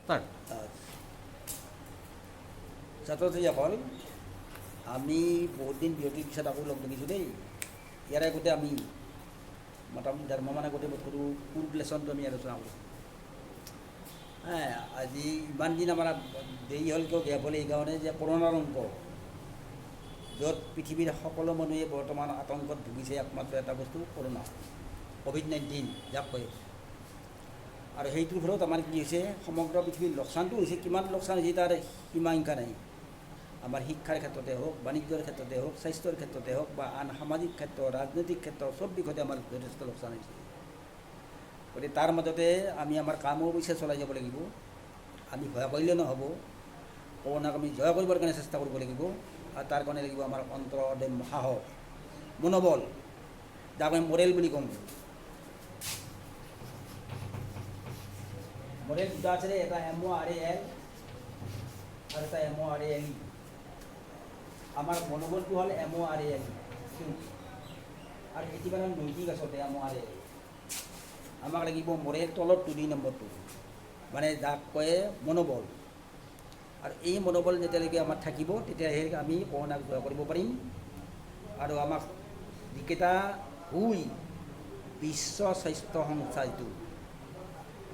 Sir. ছাত্ৰ ছাত্ৰীসকল, আমি বহুত দিন বিৰতিৰ পিছত আকৌ লগ দেখিছোঁ দেই। ইয়াৰ আগতে আমি মোটামুটি ডেৰমাহমান আগতে বস্তুটো ফুড লেচনটো আমি আলোচনা কৰিছোঁ। আজি ইমান দিন আমাৰ দেৰি হ'ল কিয় গেপ হ'ল এইকাৰণে যে কৰোণাৰ অংক, য'ত পৃথিৱীৰ সকলো মানুহে বৰ্তমান আতংকত ভুগিছে একমাত্ৰ এটা বস্তু কৰোণা, ক'ভিড-19 যাক কয়। আৰু সেইটোৰ ফলত আমাৰ কি হৈছে, সমগ্ৰ পৃথিৱীৰ লোকচানটো হৈছে। কিমান লোকচান হৈছে তাৰ সীমাংকা নাই। আমাৰ শিক্ষাৰ ক্ষেত্ৰতে হওক, বাণিজ্যৰ ক্ষেত্ৰতে হওক, স্বাস্থ্যৰ ক্ষেত্ৰতে হওক বা আন সামাজিক ক্ষেত্ৰ, ৰাজনৈতিক ক্ষেত্ৰ, চব দিশতে আমাৰ যথেষ্ট লোকচান হৈছে। গতিকে তাৰ মাজতে আমি আমাৰ কামো অৱশ্যে চলাই যাব লাগিব। আমি ভয় কৰিলে নহ'ব, কৰোণাক আমি জয় কৰিবৰ কাৰণে চেষ্টা কৰিব লাগিব। আৰু তাৰ কাৰণে লাগিব আমাৰ অন্তৰদম সাহস, মনোবল, যাক আমি মৰেল বুলি কওঁ। মৰেল দুটা আছে, এটা MORAL আৰু এটা MORALE। আমাৰ মনোবলটো হ'ল MORAL, আৰু এটি মানে নৈতিক আচলতে MORAL। আমাক লাগিব মৰেল তলত 2 নম্বৰটো, মানে যাক কয় মনোবল। আৰু এই মনোবল যেতিয়ালৈকে আমাৰ থাকিব তেতিয়াহে আমি কৰোণাক জয় কৰিব পাৰিম। আৰু আমাক যিকেইটা বিশ্ব স্বাস্থ্য সংস্থাটো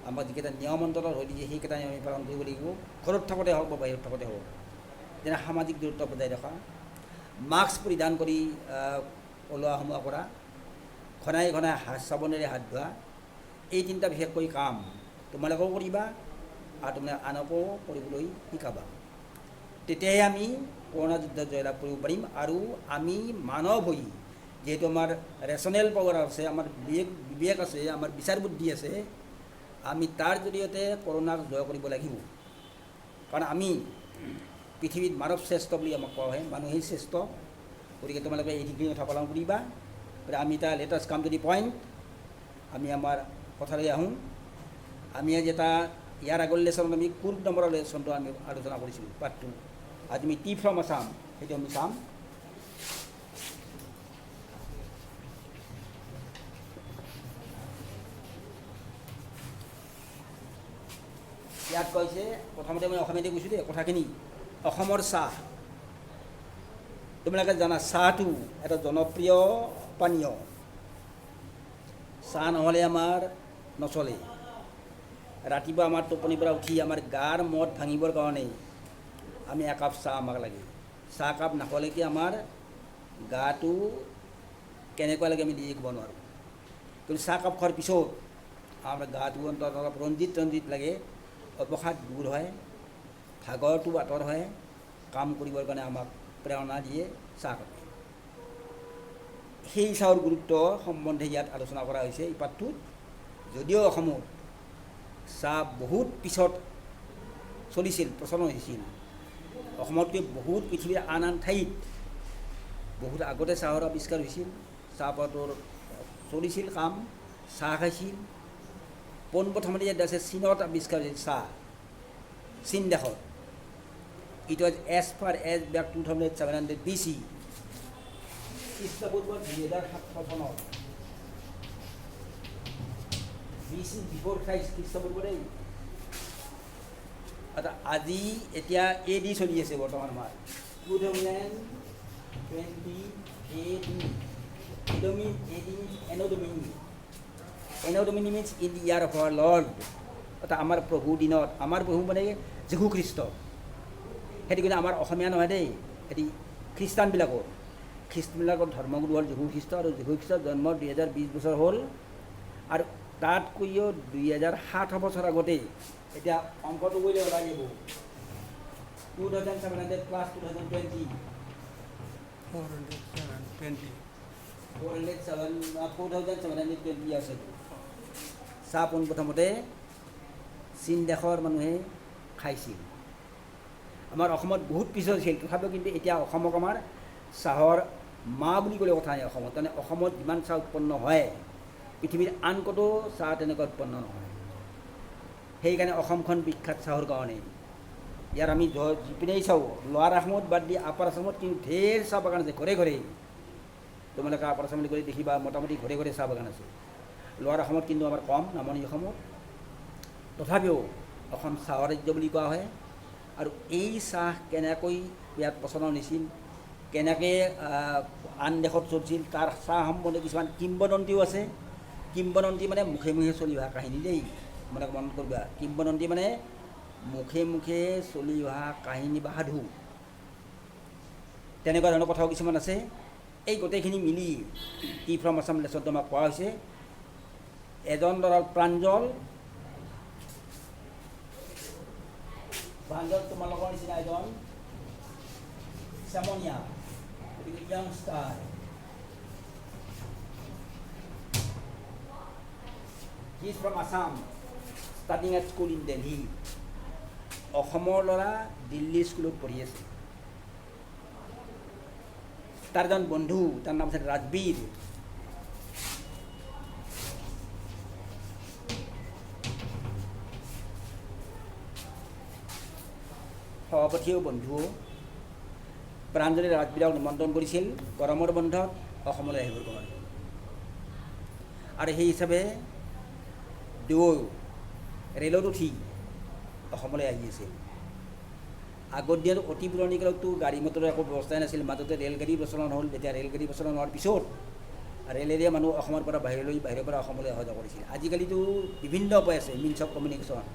আমাক যিকেইটা নিয়ম অন্তৰত হৈ দিছে সেইকেইটা আমি পালন কৰিব লাগিব। ঘৰত থাকোঁতে হওক বা বাহিৰত থাকোঁতে হওক, যেনে সামাজিক দূৰত্ব বজাই ৰখা, মাস্ক পৰিধান কৰি ওলোৱা সোমোৱা কৰা, ঘনাই ঘনাই চাবোনেৰে হাত ধোৱা, এই তিনিটা বিশেষকৈ কাম তোমালোকেও কৰিবা আৰু তোমালোকে আনকো কৰিবলৈ শিকাবা। তেতিয়াহে আমি কৰোণা যুদ্ধত জয়লাভ কৰিব পাৰিম। আৰু আমি মানৱ হৈ, যিহেতু আমাৰ ৰেচনেল পাৱাৰ আছে, আমাৰ বিবেক আছে, আমাৰ বিচাৰ বুদ্ধি আছে, আমি তাৰ জৰিয়তে কৰোণাক জয় কৰিব লাগিব। কাৰণ আমি পৃথিৱীত মানৱ শ্ৰেষ্ঠ বুলি আমাক কোৱা হয়, মানুহেই শ্ৰেষ্ঠ। গতিকে তোমালোকে এইখিনি কথা পালন কৰিবা। আমি এটা লেটেষ্ট কাম যদি পইণ্ট, আমি আমাৰ কথালৈ আহোঁ। আমি আজি এটা ইয়াৰ আগৰ লেচনত আমি কোন নম্বৰৰ লেচনটো আমি আলোচনা কৰিছিলোঁ, পাৰ্ট 2। আজি আমি টি ফ্ৰম আছাম সেইটো আমি চাম। ইয়াত কৈছে, প্ৰথমতে মই অসমীয়াতে কৈছোঁ দেই কথাখিনি। অসমৰ চাহ, তোমালোকে জানা চাহটো এটা জনপ্ৰিয় পানীয়। চাহ নহ'লে আমাৰ নচলে। ৰাতিপুৱা আমাৰ টোপনিৰ পৰা উঠি আমাৰ গাৰ মদ ভাঙিবৰ কাৰণে আমি একাপ চাহ আমাক লাগে। চাহকাপ নাখালেকে আমাৰ গাটো কেনেকুৱা লাগে আমি নিজে ক'ব নোৱাৰোঁ। কিন্তু চাহকাপ খোৱাৰ পিছত আমাৰ গাটো অন্তত অলপ ৰঞ্জিত লাগে, অৱসাদ দূৰ হয়, ভাগৰটো আঁতৰ হয়, কাম কৰিবৰ কাৰণে আমাক প্ৰেৰণা দিয়ে চাহকাপে। সেই চাহৰ গুৰুত্ব সম্বন্ধে ইয়াত আলোচনা কৰা হৈছে এই পাঠটোত। যদিও অসমত চাহ বহুত পিছত চলিছিল, প্ৰচলন হৈছিল, অসমতকৈ বহুত পৃথিৱীৰ আন ঠাইত বহুত আগতে চাহৰ আৱিষ্কাৰ হৈছিল। চাহপাতৰ চলিছিল কাম, চাহ খাইছিল। পোনপ্ৰথমতে ইয়াত আছে চীনত আৱিষ্কাৰ হৈছিল চাহ, চীন দেশত। It was as far as back 2700 BC, খ্ৰীষ্টপূৰ্ব 2700 চনত। BC বিফৰ খ্ৰাইষ্ট, খ্ৰীষ্টপূৰ্ব দেই। আজি এতিয়া AD চলি আছে বৰ্তমান আমাৰ 2020 AD। Anno Domini means in the year of our Lord। অৰ্থাৎ আমাৰ প্ৰভুৰ দিনত, আমাৰ প্ৰভু মানে যীশু খ্ৰীষ্ট। সেইটো কিন্তু আমাৰ অসমীয়া নহয় দেই, সেইটো খ্ৰীষ্টানবিলাকৰ ধৰ্মগুৰু হ'ল যীশু খ্ৰীষ্ট। আৰু যীশু খ্ৰীষ্টৰ জন্ম 2020 বছৰ হ'ল। আৰু তাতকৈও 2700 বছৰ আগতেই, এতিয়া অংকটো কৰিলে ওলাই যাব 2700 প্লাছ 2020, 4720 আছে। চাহ পোনপ্ৰথমতে চীন দেশৰ মানুহে খাইছিল। আমাৰ অসমত বহুত পিছত আছিল, তথাপিও কিন্তু এতিয়া অসমক আমাৰ চাহৰ মা বুলি ক'লে কথা নাই অসমত। তাৰমানে অসমত যিমান চাহ উৎপন্ন হয়, পৃথিৱীৰ আন ক'তো চাহ তেনেকুৱা উৎপন্ন নহয়। সেইকাৰণে অসমখন বিখ্যাত চাহৰ কাৰণে। ইয়াৰ আমি যিপিনেই চাওঁ, লোৱাৰ আসামত বাদ দি আপাৰ আসামত কিন্তু ঢেৰ চাহ বাগান আছে, ঘৰে ঘৰে। তোমালোকে আপাৰ আসামলৈ গ'লে দেখিবা মোটামুটি ঘৰে ঘৰে চাহ বাগান আছে। লোৱাৰ আসামত কিন্তু আমাৰ কম, নামনি অসমত। তথাপিও অসম চাহ ৰাজ্য বুলি কোৱা হয়। আৰু এই চাহ কেনেকৈ ইয়াত প্ৰচলন হৈছিল, কেনেকৈ আন দেশত চলিছিল, তাৰ চাহ সম্বন্ধে কিছুমান কিংবদন্তীও আছে। কিংবদন্তী মানে মুখে মুখে চলি অহা কাহিনী দেই, মানে মনত কৰিবা। কিংবদন্তী মানে মুখে মুখে চলি অহা কাহিনী বা সাধু, তেনেকুৱা ধৰণৰ কথাও কিছুমান আছে। এই গোটেইখিনি মিলি টি ফ্ৰম আছাম লেচনটো আমাক কোৱা হৈছে। এজন ল'ৰাৰ প্ৰাঞ্জল, প্ৰাঞ্জল তোমালোকৰ নিচিনা এজন চেমনীয়া, গতিকে youngster. He is from Assam, studying at school in Delhi. অসমৰ ল'ৰা দিল্লী স্কুলত পঢ়ি আছে। তাৰ এজন বন্ধু, তাৰ নাম আছে ৰাজবীৰ। সভাপতিও বন্ধুও। প্ৰাঞ্জলে ৰাজবীৰক নিমন্ত্ৰণ কৰিছিল গৰমৰ বন্ধত অসমলৈ আহিবৰ কাৰণে, আৰু সেই হিচাপে দুয়ো ৰেলত উঠি অসমলৈ আহি আছিল। আগৰ দিনত অতি পুৰণি কালততো গাড়ী মটৰৰ একো ব্যৱস্থাই নাছিল। মাজতে ৰেলগাড়ী প্ৰচলন হ'ল। যেতিয়া ৰেলগাড়ী প্ৰচলন হোৱাৰ পিছত ৰেলেৰে মানুহ অসমৰ পৰা বাহিৰলৈ, বাহিৰৰ পৰা অসমলৈ অহা যোৱা কৰিছিল। আজিকালিতো বিভিন্ন উপায় আছে, মিনছ অফ কমিউনিকেশ্যন।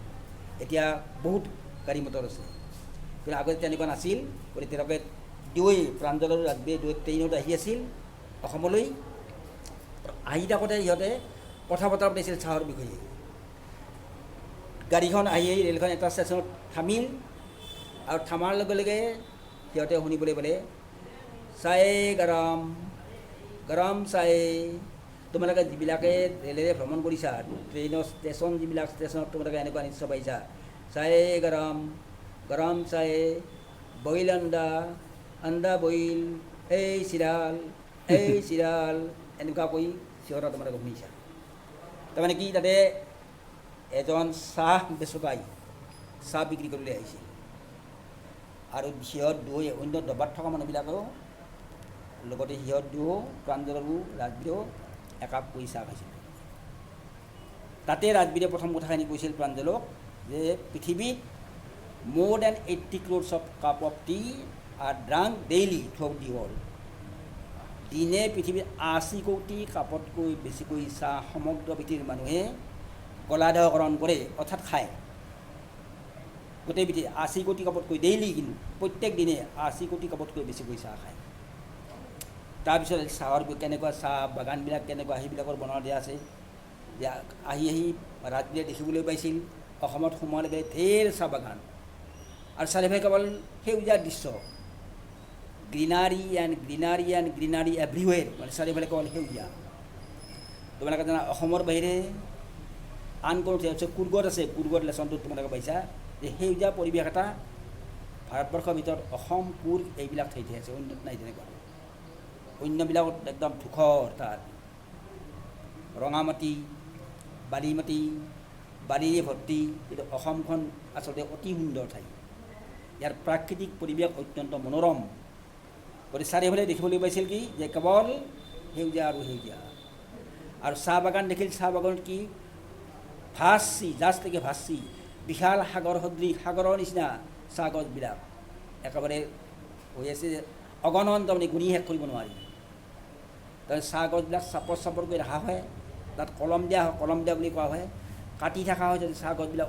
এতিয়া বহুত গাড়ী মটৰ আছে, কিন্তু আগতে তেনেকুৱা নাছিল। গতিকে তেওঁলোকে দুয়োৱে, প্ৰাঞ্জল আৰু ৰাজবীৰে দুয়োৱে ট্ৰেইনত আহি আছিল অসমলৈ। আহি থাকোঁতে সিহঁতে কথা বতৰা পাতিছিল চাহৰ বিষয়ে। গাড়ীখন আহি ৰেলখন এটা ষ্টেচনত থামিল, আৰু থামাৰ লগে লগে সিহঁতে শুনিবলৈ পালে, চায়ে গৰম, গৰম চায়ে। তোমালোকে যিবিলাকে ৰেলেৰে ভ্ৰমণ কৰিছা, ট্ৰেইনৰ ষ্টেচন যিবিলাক ষ্টেচনত তোমালোকে এনেকুৱা নিশ্চয় পাইছা, চায়ে গৰম, গৰম চায়ে, বইল আন্দা, আন্দা বইল, এই চিৰাল, এই চিৰাল, এনেকুৱাকৈ চিঞৰা তোমালোকে শুনিছা। তাৰমানে কি, তাতে এজন চাহ বেচোকাই চাহ বিক্ৰী কৰিবলৈ আহিছিল, আৰু সিহঁত দুয়ো অন্য দবাত থকা মানুহবিলাকেও লগতে সিহঁত দুয়ো, প্ৰাঞ্জল আৰু ৰাজবীৰেও একাপ কৰি চাহ খাইছিল। তাতে ৰাজবীৰে প্ৰথম কথাখিনি কৈছিল প্ৰাঞ্জলক যে পৃথিৱীত more than 80 crores of cup of tea are drunk daily throughout the world. দিনে পৃথিৱীত 80 কোটি কাপতকৈ বেছিকৈ চাহ সমগ্ৰ পৃথিৱীৰ মানুহে কলাধকৰণ কৰে, অৰ্থাৎ খায়। গোটেই পৃথিৱী 80 কোটি কাপতকৈ ডেইলি, কিন্তু প্ৰত্যেক দিনে 80 কোটি কাপতকৈ বেছিকৈ চাহ খায়। তাৰপিছত চাহৰ কেনেকুৱা, চাহ বাগানবিলাক কেনেকুৱা, সেইবিলাকৰ বৰ্ণনা দিয়া আছে। যে আহি আহি ৰাজবীৰে দেখিবলৈ পাইছিল অসমত সোমোৱালৈকে ঢেৰ চাহ বাগান, আৰু চাৰিওফালে কেৱল সেউজীয়া দৃশ্য, গ্ৰীনাৰী এণ্ড গ্ৰীনাৰী এণ্ড গ্ৰীনাৰী এভৰিৱেৰ, মানে চাৰিওফালে কেৱল সেউজীয়া। তোমালোকে জানা অসমৰ বাহিৰে আন কোনো ঠাই কুৰ্গত আছে, কুৰ্গত লেচনটোত তোমালোকে পাইছা যে সেউজীয়া পৰিৱেশ এটা ভাৰতবৰ্ষৰ ভিতৰত অসম, কুৰ্গ এইবিলাক ঠাইতে আছে, অন্যত নাই তেনেকুৱা। অন্যবিলাকত একদম ধূসৰ, তাত ৰঙা মাটি, বালি মাটি, বালিৰে ভৰ্তি। কিন্তু অসমখন আচলতে অতি সুন্দৰ ঠাই, ইয়াৰ প্ৰাকৃতিক পৰিৱেশ অত্যন্ত মনোৰম। গতিকে চাৰিওফালে দেখিবলৈ পাইছিল কি, যে কেৱল সেউজীয়া আৰু সেউজীয়া। আৰু চাহ বাগান দেখিল, চাহ বাগানত কি ভাচি, জাষ্ট একে ভাচি, বিশাল সাগৰ সদৃশ, সাগৰৰ নিচিনা চাহ গছবিলাক একেবাৰে হৈ আছে, অগণন, তাৰমানে গুণি শেষ কৰিব নোৱাৰি। তাৰপিছত চাহ গছবিলাক চাপৰ চাপৰকৈ ৰখা হয়, তাত কলম দিয়া হয়, কলম দিয়া বুলি কোৱা হয়। কাটি থকা হয় যাতে চাহ গছবিলাক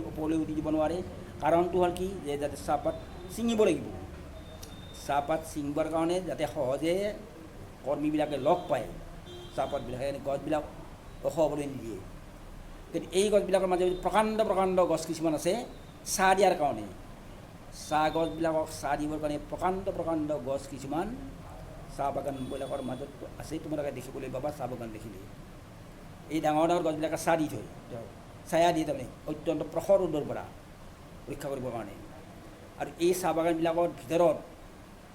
ওপৰলৈ উঠি দিব নোৱাৰে। কাৰণটো হ'ল কি, যে যাতে চাহপাত ছিঙিব লাগিব। চাহপাত ছিঙিবৰ কাৰণে যাতে সহজে কৰ্মীবিলাকে লগ পায় চাহপাতবিলাক, সেইকাৰণে গছবিলাক ওখ হ'বলৈ নিদিয়ে। কিন্তু এই গছবিলাকৰ মাজে প্ৰকাণ্ড প্ৰকাণ্ড গছ কিছুমান আছে চাহ দিয়াৰ কাৰণে। চাহ গছবিলাকক চাহ দিবৰ কাৰণে প্ৰকাণ্ড প্ৰকাণ্ড গছ কিছুমান চাহ বাগানবিলাকৰ মাজত আছে, তোমালোকে দেখিবলৈ পাবা চাহ বাগান দেখিলে। এই ডাঙৰ ডাঙৰ গছবিলাকে চাহ দি থয়, ছায়া দিয়ে, তাৰমানে অত্যন্ত প্ৰখৰ ৰ'দৰ পৰা ৰক্ষা কৰিবৰ কাৰণে। আৰু এই চাহ বাগানবিলাকৰ ভিতৰত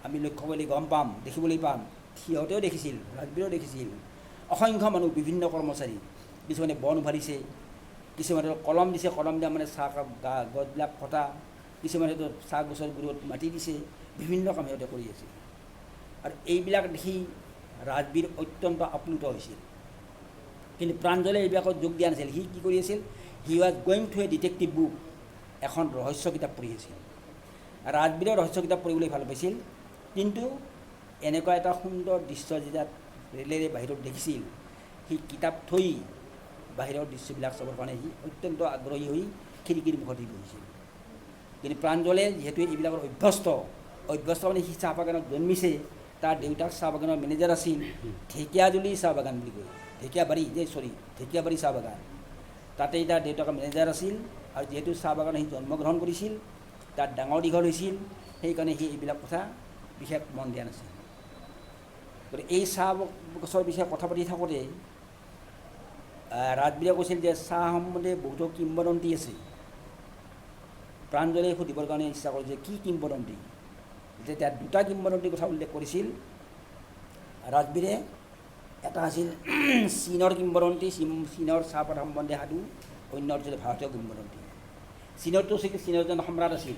আমি লক্ষ্য কৰিলে গম পাম, দেখিবলৈ পাম, সিহঁতেও দেখিছিল, ৰাজবীৰেও দেখিছিল, অসংখ্য মানুহ, বিভিন্ন কৰ্মচাৰী, কিছুমানে বন উভালিছে, কিছুমানে কলম দিছে, কলম দিয়া মানে চাহ গছবিলাক কটা, কিছুমানে চাহ গছৰ গুৰিত মাটি দিছে, বিভিন্ন কাম সিহঁতে কৰি আছে। আৰু এইবিলাক দেখি ৰাজবীৰ অত্যন্ত আপ্লুত হৈছিল। কিন্তু প্ৰাঞ্জলে এইবিলাকত যোগ দিয়া নাছিল। সি কি কৰি আছিল, he was going through A detective book. এখন ৰহস্য কিতাপ পঢ়ি আছিল। ৰাজবীৰে ৰহস্য কিতাপ পঢ়িবলৈ ভাল পাইছিল, কিন্তু এনেকুৱা এটা সুন্দৰ দৃশ্য যেতিয়া ৰেলেৰে বাহিৰত দেখিছিল, সি কিতাপ থৈ বাহিৰৰ দৃশ্যবিলাক চাবৰ কাৰণে সি অত্যন্ত আগ্ৰহী হৈ খিৰিকীৰ মুখত দি বহিছিল। কিন্তু প্ৰাঞ্জলে যিহেতু এইবিলাকৰ অভ্যস্ত মানে সি চাহ বাগানত জন্মিছে, তাৰ দেউতাক চাহ বাগানৰ মেনেজাৰ আছিল, ঢেকীয়াজুলি চাহ বাগান বুলি কয়, ঢেকীয়াবাৰী চাহ বাগান, তাতেই তাৰ দেউতাকৰ মেনেজাৰ আছিল। আৰু যিহেতু চাহ বাগানত সি জন্মগ্ৰহণ কৰিছিল, তাত ডাঙৰ দীঘল হৈছিল, সেইকাৰণে সি এইবিলাক কথা বিশেষ মন দিয়া নাছিল। গতিকে এই চাহ গছৰ বিষয়ে কথা পাতি থাকোঁতে ৰাজবীৰে কৈছিল যে চাহ সম্বন্ধে বহুতো কিংবদন্তী আছে। প্ৰাঞ্জলে সুধিবৰ কাৰণে ইচ্ছা কৰে যে কি কিংবদন্তী। যেতিয়া দুটা কিংবদন্তীৰ কথা উল্লেখ কৰিছিল ৰাজবীৰে, এটা আছিল চীনৰ কিংবদন্তী, চীনৰ চাহপাত সম্বন্ধে সাধু, অন্য আছিল ভাৰতীয় কিংবদন্তী। চীনতো চীনৰ এজন সম্ৰাট আছিল,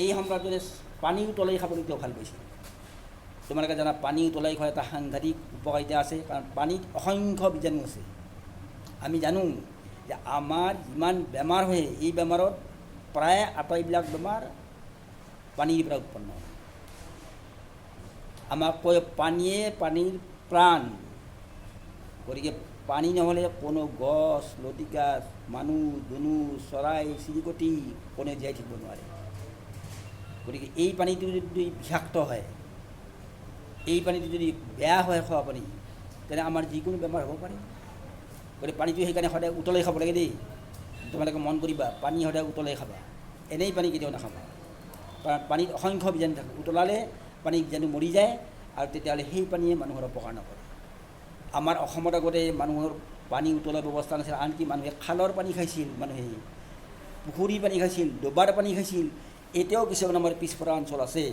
এই সম্ৰাটজনে পানী উতলাই খাবলৈ তেওঁ ভাল পাইছিল। তোমালোকে জানা পানী উতলাই খোৱাৰ এটা সাংঘাতিক উপকাৰিতা আছে, কাৰণ পানীত অসংখ্য বীজাণু আছে। আমি জানো যে আমাৰ যিমান বেমাৰ হয়, এই বেমাৰত প্ৰায় আটাইবিলাক বেমাৰ পানীৰ পৰা উৎপন্ন হয়। আমাক কয় পানীৰ প্ৰাণ। গতিকে পানী নহ'লে কোনো গছ, লতিকা, মানুহ, ধনু, চৰাই, চিৰিকটি কোনে জীয়াই থাকিব নোৱাৰে। গতিকে এই পানীটো যদি বিষাক্ত হয়, এই পানীটো যদি বেয়া হয় খোৱা পানী, তেনে আমাৰ যিকোনো বেমাৰ হ'ব পাৰে। গতিকে পানীটো সেইকাৰণে সদায় উতলাই খাব লাগে দেই। তোমালোকে মন কৰিবা, পানী সদায় উতলাই খাবা, এনেই পানী কেতিয়াও নাখাবা। কাৰণ পানীত অসংখ্য বীজাণু থাকে, উতলালে পানী বীজাণু মৰি যায়, আৰু তেতিয়াহ'লে সেই পানীয়ে মানুহৰ অপকাৰ নকৰে। আমাৰ অসমত আগতে মানুহৰ পানী উতলোৱাৰ ব্যৱস্থা নাছিল, আনকি মানুহে খালৰ পানী খাইছিল, মানুহে পুখুৰীৰ পানী খাইছিল, ডবাৰ পানী খাইছিল। এতিয়াও কিছুমান আমাৰ পিছপৰা অঞ্চল আছে,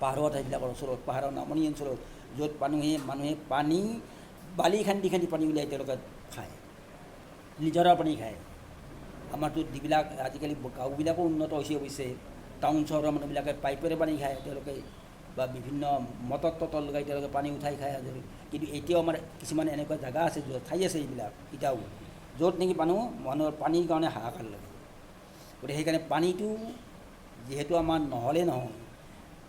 পাহাৰৰ ঠাইবিলাকৰ ওচৰত, পাহাৰৰ নামনি অঞ্চলত, য'ত মানুহে পানী বালি খান্দি পানী উলিয়াই তেওঁলোকে খায়, নিজৰাৰ পানী খায়। আমাৰতো যিবিলাক আজিকালি গাঁওবিলাকো উন্নত হৈছে অৱশ্যে, টাউন চহৰৰ মানুহবিলাকে পাইপেৰে পানী খায় তেওঁলোকে, বা বিভিন্ন মটৰ তটৰ লগাই তেওঁলোকে পানী উঠাই খায়। কিন্তু এতিয়াও আমাৰ কিছুমান এনেকুৱা জেগা আছে, য'ত ঠাই আছে এইবিলাক এতিয়াও, য'ত নেকি মানুহৰ পানীৰ কাৰণে হাহাকাৰ লাগে। গতিকে সেইকাৰণে পানীটো যিহেতু আমাৰ নহ'লে নহয়,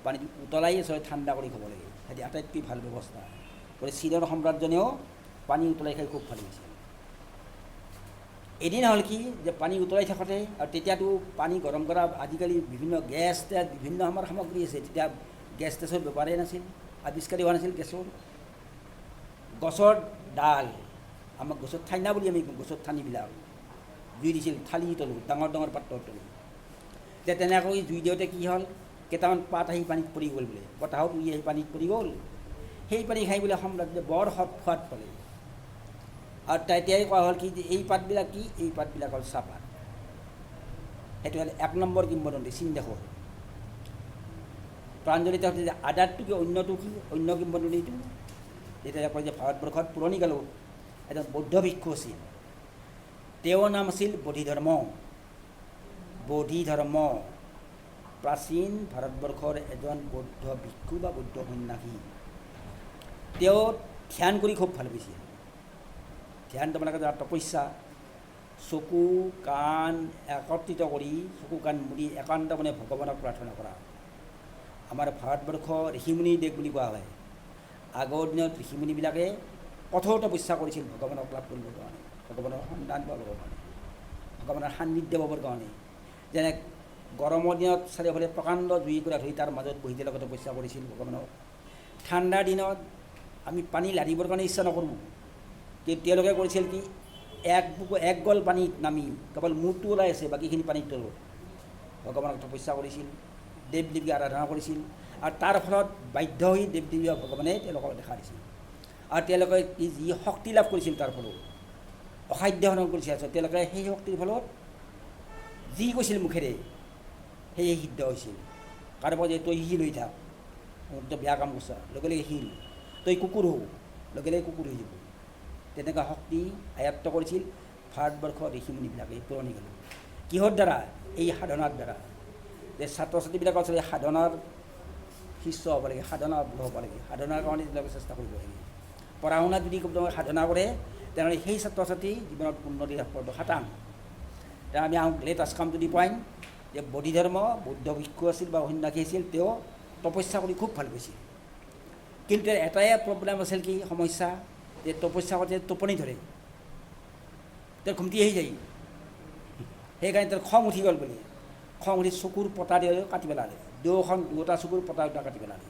পানীটো উতলাই ঠাণ্ডা কৰি খাব লাগে, সেইটো আটাইতকৈ ভাল ব্যৱস্থা। গতিকে চীনৰ সম্ৰাটজনেও পানী উতলাই খাই খুব ভাল পাইছিল। এদিন হ'ল কি যে পানী উতলাই থাকোঁতে, আৰু তেতিয়াতো পানী গৰম কৰা আজিকালি বিভিন্ন গেছ, বিভিন্ন আমাৰ সামগ্ৰী আছে, তেতিয়া গেছ টেছৰ ব্যৱহাৰেই নাছিল, আৱিষ্কাৰেই হোৱা নাছিল গেছৰ। গছৰ ডাল, আমাক গছৰ ঠাইনা বুলি আমি গছৰ ঠানিবিলাক জুই দিছিল, থালি তলত, ডাঙৰ পাত্ৰৰ তলত। এতিয়া তেনেকৈ জুই দিওঁতে কি হ'ল, কেইটামান পাত আহি পানীত পৰি গ'ল বোলে, বতাহত উৰি আহি পানীত পৰি গ'ল। সেই পানী খাই বোলে সম্ৰাটে বৰ সোৱাদ পালে। আৰু তেতিয়াই কোৱা হ'ল কি যে এই পাতবিলাক কি, এই পাতবিলাক হ'ল চাহপাত। সেইটো হ'ল 1 নম্বৰ কিংবদন্তী চীন দেশৰ। প্ৰাঞ্জলিত হৈছে যে আদাতটো কি, অন্যটো কি, অন্য কিংবদন্তীটো তেতিয়া কয় যে ভাৰতবৰ্ষত পুৰণি কালত এজন বৌদ্ধ ভিক্ষু আছিল, তেওঁৰ নাম আছিল বোধিধৰ্ম। প্ৰাচীন ভাৰতবৰ্ষৰ এজন বৌদ্ধ ভিক্ষু বা বৌদ্ধ সন্যাসী। তেওঁ ধ্যান কৰি খুব ভাল পাইছিল। ধ্যান তোমালোকে যাৰ তপস্যা, চকু কাণ একত্ৰিত কৰি, চকু কাণ মুদি একান্ত মানে ভগৱানক প্ৰাৰ্থনা কৰা। আমাৰ ভাৰতবৰ্ষ ঋষিমুনিৰ দেশ বুলি কোৱা হয়। আগৰ দিনত ঋষিমুনিবিলাকে কঠোৰ তপস্যা কৰিছিল ভগৱানক লাভ কৰিবৰ কাৰণে, ভগৱানৰ সন্ধান পাবৰ কাৰণে, ভগৱানৰ সান্নিধ্য পাবৰ কাৰণে। যেনে গৰমৰ দিনত চাৰিওফালে প্ৰকাণ্ড জুইকুৰা ধৰি তাৰ মাজত বহি তেওঁলোকে তপস্যা কৰিছিল ভগৱানক। ঠাণ্ডাৰ দিনত আমি পানী লাৰিবৰ কাৰণে ইচ্ছা নকৰোঁ, কিন্তু তেওঁলোকে কৰিছিল কি, এক গল পানীত নামি কেৱল মূৰটো ওলাই আছে, বাকীখিনি পানীৰ তলত ভগৱানক তপস্যা কৰিছিল, দেৱ দেৱীক আৰাধনা কৰিছিল। আৰু তাৰ ফলত বাধ্য হৈ দেৱ দেৱী ভগৱানে তেওঁলোকক দেখা দিছিল। আৰু তেওঁলোকে যি শক্তি লাভ কৰিছিল তাৰ ফলত, অসাধ্য সাধন কৰিছিল, তেওঁলোকে সেই শক্তিৰ ফলত যি কৈছিল মুখেৰে সেয়ে সিদ্ধ হৈছিল। কাৰোবাৰ যে তই শিল হৈ থাক, বেয়া কাম কৰিছা, লগে লগে শিল, তই কুকুৰ হও, লগে লগে কুকুৰ হৈ যাব। তেনেকুৱা শক্তি আয়ত্ত কৰিছিল ভাৰতবৰ্ষৰ ঋষিমুনিবিলাকে পুৰণি কালত। কিহৰ দ্বাৰা? এই সাধনাৰ দ্বাৰা। যে ছাত্ৰ ছাত্ৰীবিলাক আচলতে সাধনাৰ শিষ্য হ'ব লাগে, সাধনা হ'ব লাগে, সাধনাৰ কাৰণে তেওঁলোকে চেষ্টা কৰিব লাগে। পঢ়া শুনাত যদি সাধনা কৰে তেনেহ'লে সেই ছাত্ৰ ছাত্ৰী জীৱনত উন্নতি লাভ কৰাটো খাটাং। আমি let us come to the point যে বৌদ্ধ ধৰ্ম বৌদ্ধ ভিক্ষু আছিল বা সন্ন্যাসী আছিল, তেওঁ তপস্যা কৰি খুব ভাল পাইছিল। কিন্তু এটাই প্ৰব্লেম আছিল কি সমস্যা, যে তপস্যা কৰোঁতে টোপনি ধৰে, তেওঁৰ ঘুমটি আহি যায়। সেইকাৰণে তেওঁৰ খং উঠি গ'ল বুলি, খং উঠি চকুৰ পতা দি কাটি পেলালে, দুটা চকুৰ পতা দুটা কাটি পেলালে,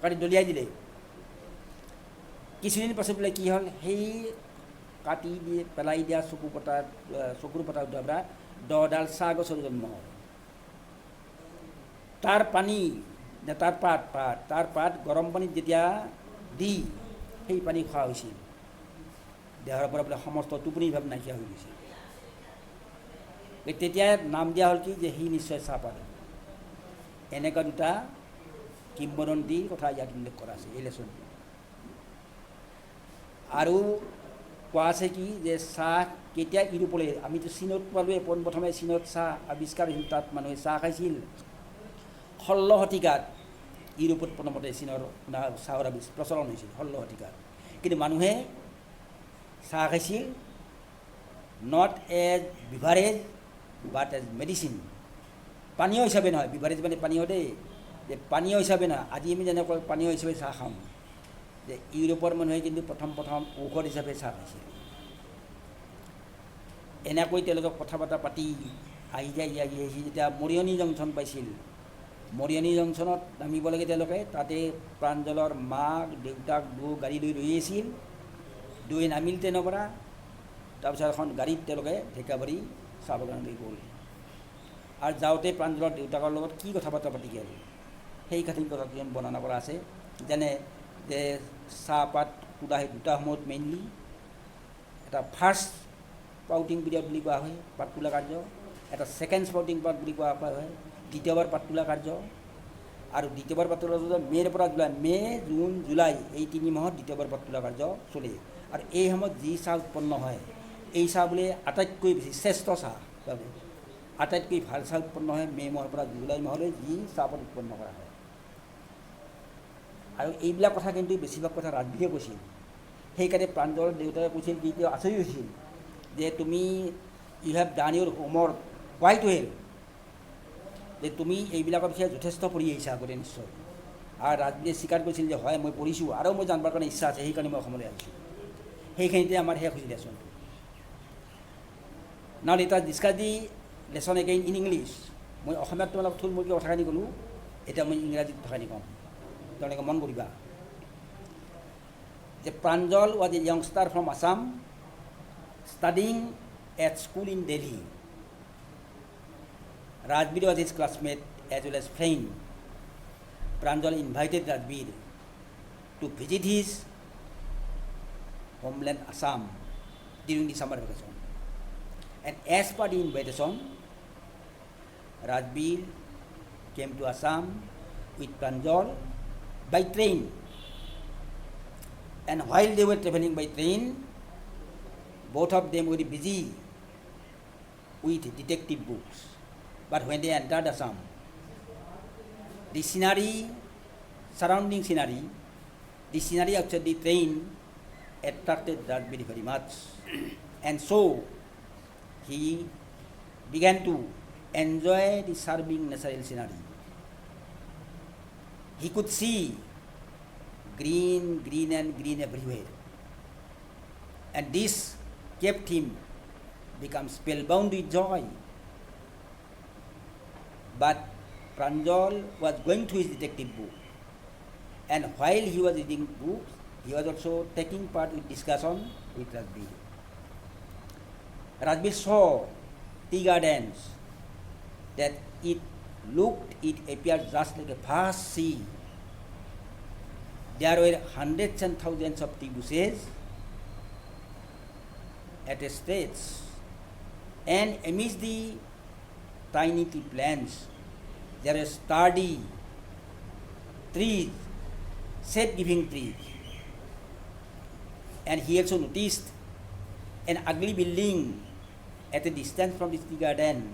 কাটি দলিয়াই দিলে। কিছুদিন পাছত বোলে কি হ'ল, সেই কাটি দিয়ে পেলাই দিয়া চকুৰ পতা দুটাৰ পৰা 10ডাল চাহ গছৰ জন্ম হ'ল। তাৰ পানী তাৰ পাত গৰম পানীত যেতিয়া দি সেই পানী খোৱা হৈছিল, দেহৰ পৰা বোলে সমস্ত টোপনি ভাৱ নাইকিয়া হৈ গৈছিল। তেতিয়া নাম দিয়া হ'ল কি, যে সি নিশ্চয় চাহপাত। এনেকুৱা দুটা কিংবদন্তীৰ কথা ইয়াত উল্লেখ কৰা আছে এই লেচনটো। আৰু কোৱা আছে কি, যে চাহ কেতিয়া ইউৰোপলৈ, আমিতো চীনত পালোঁৱে, পোনপ্ৰথমে চীনত চাহ আৱিষ্কাৰ হৈছিল, তাত মানুহে চাহ খাইছিল। 16 শতিকাত ইউৰোপত প্ৰথমতে চীনৰ চাহৰ প্ৰচলন হৈছিল 16 শতিকাত। কিন্তু মানুহে চাহ খাইছিল not as beverage but as medicine, পানীয় হিচাপে নহয়। বিভাৰেজ মানে পানীয় দেই, যে পানীয় হিচাপে নহয়। আজি আমি যেনেকৈ পানীয় হিচাপে চাহ খাওঁ, যে ইউৰোপৰ মানুহে কিন্তু প্ৰথম ঔষধ হিচাপে চাহ খাইছিল। এনেকৈ তেওঁলোকে কথা বতৰা পাতি আহি যেতিয়া মৰিয়নি জংচন পাইছিল, মৰিয়নি জংচনত নামিব লাগে তেওঁলোকে, তাতে প্ৰাঞ্জলৰ মাক দেউতাক গাড়ী লৈ ৰৈ আছিল। নামিল ট্ৰেইনৰ পৰা, তাৰপিছত এখন গাড়ীত তেওঁলোকে ঢেকাবাৰী চাহ বাগানলৈ গ'ল। আৰু যাওঁতে প্ৰাঞ্জলৰ দেউতাকৰ লগত কি কথা বতৰা পাতি গ'ল, সেই খাতিৰ কথা কিছুমান বৰ্ণনা কৰা আছে। যেনে যে চাহপাত কুটা সেই দুটা সময়ত মেইনলি, এটা ফাৰ্ষ্ট স্পাউটিং পিৰিয়ড বুলি কোৱা হয় পাত তোলা কাৰ্য, এটা ছেকেণ্ড স্পাউটিং পাত বুলি কোৱা হয়, দ্বিতীয়বাৰ পাত তোলা কাৰ্য। আৰু দ্বিতীয়বাৰ পাত তোলা মে'ৰ পৰা মে' জুন জুলাই এই 3 মাহত দ্বিতীয়বাৰ পাত তোলা কাৰ্য চলে। আৰু এই সময়ত যি চাহ উৎপন্ন হয়, এই চাহ বোলে আটাইতকৈ বেছি শ্ৰেষ্ঠ চাহ, আটাইতকৈ ভাল চাহ উৎপন্ন হয় মে' মাহৰ পৰা জুলাই মাহলৈ যি চাহপাত উৎপন্ন কৰা হয়। আৰু এইবিলাক কথা কিন্তু বেছিভাগ কথা ৰাজবীৰে কৈছিল। সেইকাৰণে প্ৰাঞ্জলৰ দেউতাকে কৈছিল কি, তেওঁ আচৰিত হৈছিল যে তুমি you have done your homework quite well, যে তুমি এইবিলাকৰ বিষয়ে যথেষ্ট পঢ়ি আহিছা আগতে নিশ্চয়। আৰু ৰাজবীৰে স্বীকাৰ কৰিছিল যে হয় মই পঢ়িছোঁ, আৰু মই জানিবৰ কাৰণে ইচ্ছা আছে, সেইকাৰণে মই অসমলৈ আহিছোঁ। সেইখিনিতে আমাৰ শেষ হৈছিল লেচনটো। নাও let us discuss the lesson again in English. মই অসমীয়াত তোমালোক থুলমূলকৈ কথাখিনি ক'লোঁ, এতিয়া মই ইংৰাজীত কথাখিনি ক'ম, তেওঁলোকে মন কৰিবা। যে Pranjal was a youngster from Assam studying at school in Delhi. Rajbir was his classmate as well as friend. Pranjal invited Rajbir to visit his homeland Assam during the summer vacation. And as per the invitation, Rajbir came to Assam with Pranjal by train. And while they were traveling by train, both of them were busy with detective books. But when they entered Assam, the surrounding scenery outside the train attracted Rajbir very much. And so he began to enjoy the charming natural scenery. He could see green everywhere. And this kept him become spellbound with joy. But Pranjal was going through his detective book, and while he was reading books, he was also taking part in discussion with Rajbir. Rajbir saw tea gardens that it appeared just like a vast sea. There were hundreds and thousands of tea bushes at a stretch, and amidst the tiny tea plants there are sturdy trees, shade-giving trees. And he also noticed an ugly building at a distance from this tea garden.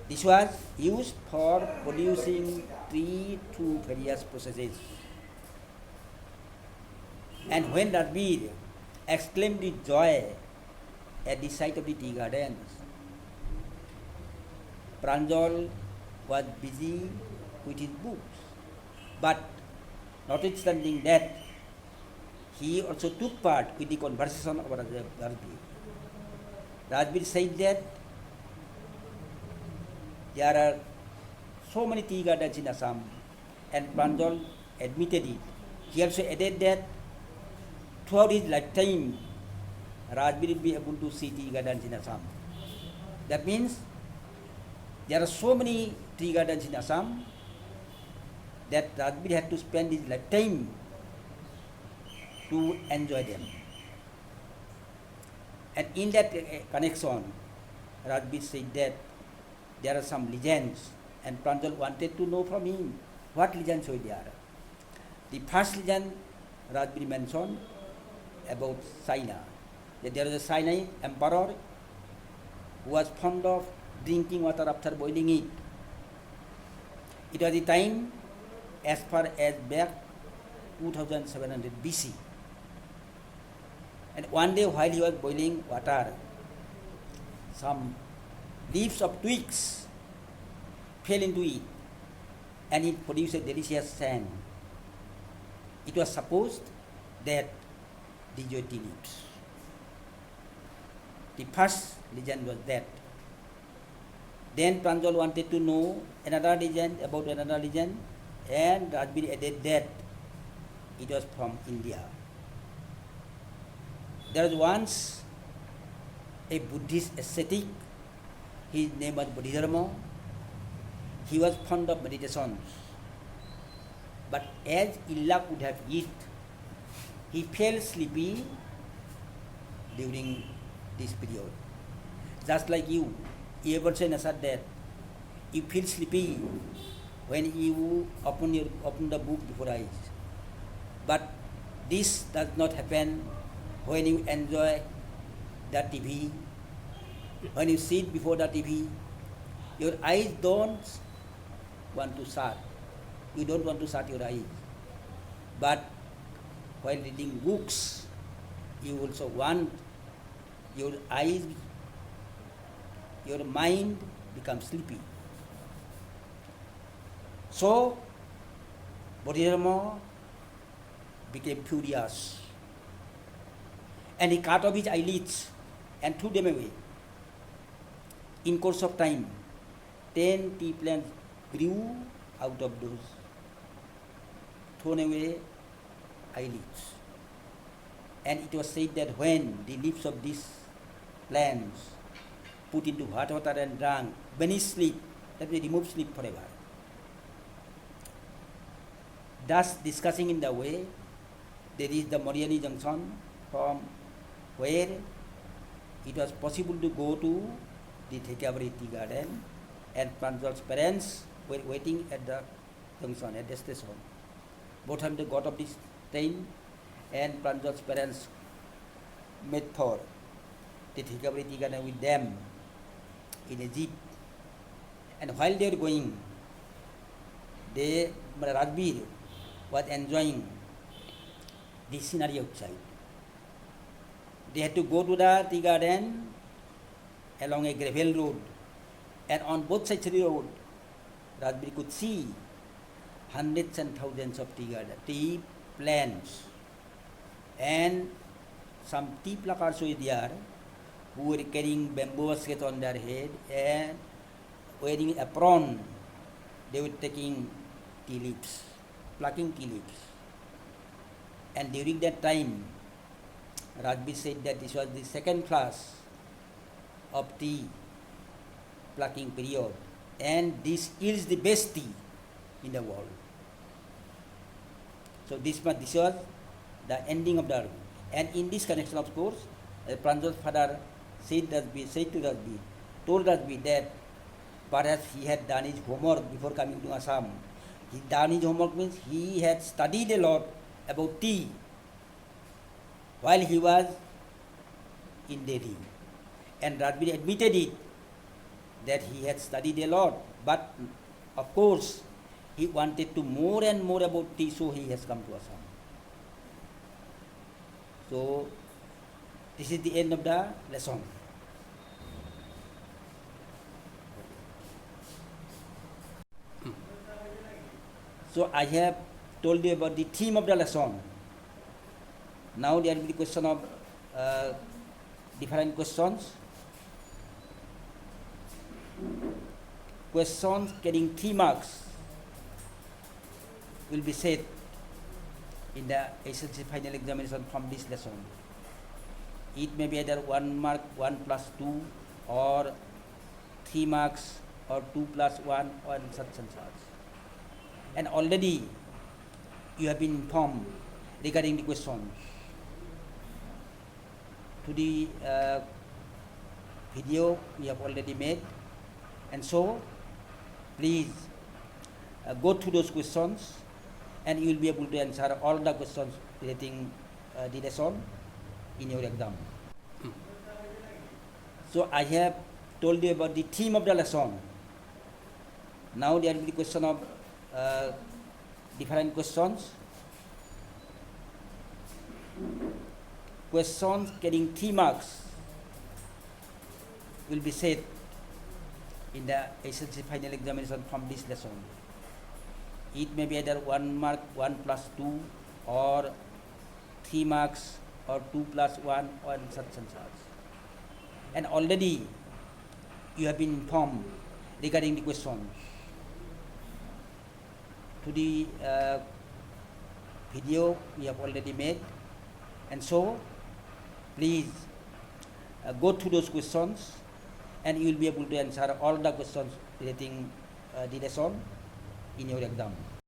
This was used for producing tea through various processes. And when Rajbir exclaimed with joy at the sight of the tea gardens, Pranjal was busy with his books. But notwithstanding that, he also took part with the conversation of Rajbir. Rajbir said that there are so many tea gardens in Assam, and Pranjal admitted it. He also added that throughout his lifetime, Rajbir will be able to see tea gardens in Assam. That means there are so many tea gardens in Assam that Rajbir had to spend his lifetime to enjoy them. And in that connection, Rajbir said that there are some legends, and Pranjal wanted to know from him what legends were there. The first legend Rajbir mentioned about China, that there was a Sinai emperor who was fond of drinking water after boiling it. It was the time as far as back 2700 BC. And one day while he was boiling water, some leaves of twigs fell into it, and it produced a delicious scent. It was supposed that these were tea leaves. The first legend was that. Then Pranjal wanted to know another legend about another legend, and Rajbir added that it was from India. There was once a Buddhist ascetic, his name was Bodhidharma. He was fond of meditations, but as ill luck would have it, he fell sleepy during this period. Just like you ever say that you feel sleepy when you open the book before eyes. But this does not happen when you enjoy the TV, when you sit before the TV. Your eyes don't want to shut. You don't want to shut your eyes. But while reading books, you also want your eyes, your mind becomes sleepy. So Bodhidharma became furious, and he cut off his eyelids and threw them away. In course of time, 10 tea plants grew out of those thrown away eyelids. And it was said that when the leaves of these plants put into hot water and drank, when he sleep, that will remove sleep forever. Thus, discussing in the way, there is the Moriani Junction from where it was possible to go to the Thekabari Tea Garden, and Pranjal's parents were waiting at the junction, at the station. Both of them got off this train, and Pranjal's parents met for the Thekabari Tea Garden with them in a jeep. And while they were going, Rajbir was enjoying the scenery outside. They had to go to the tea garden along a gravel road, and on both sides of the road, Rajbir could see hundreds and thousands of tea plants, and some tea pluckers were there who were carrying bamboo baskets on their head and wearing apron. They were taking tea leaves, plucking tea leaves. And during that time, Rajbir said that this was the second class of tea plucking period, and this yields the best tea in the world. So this was the ending of the argument. And in this connection, of course, Pranjal's father told Rajbir that perhaps he had done his homework before coming to Assam. He done his homework means he had studied a lot about tea while he was in Delhi. And Rajbir admitted it, that he had studied a lot, but of course he wanted to more and more about tea, so he has come to Assam. So this is the end of the lesson. So I have told you about the theme of the lesson. Now there will be the question of different questions. Questions getting 3 marks will be set in the SSC final examination from this lesson. It may be either 1 mark, 1 plus 2, or 3 marks, or 2 plus 1, or such and such. And already you have been informed regarding the questions. To the video we have already made, and so please go through those questions, and you will be able to answer all the questions relating the lesson in your exam. So I have told you about the theme of the lesson. Now there will be the question of different questions. Questions getting 3 marks will be set in the SSC final examination from this lesson. It may be either 1 mark, 1 plus 2, or 3 marks, or 2 plus 1, or such and such. And already you have been informed regarding the questions. To the video we have already made, and so please go through those questions, and you will be able to answer all the questions relating the lesson in your exam.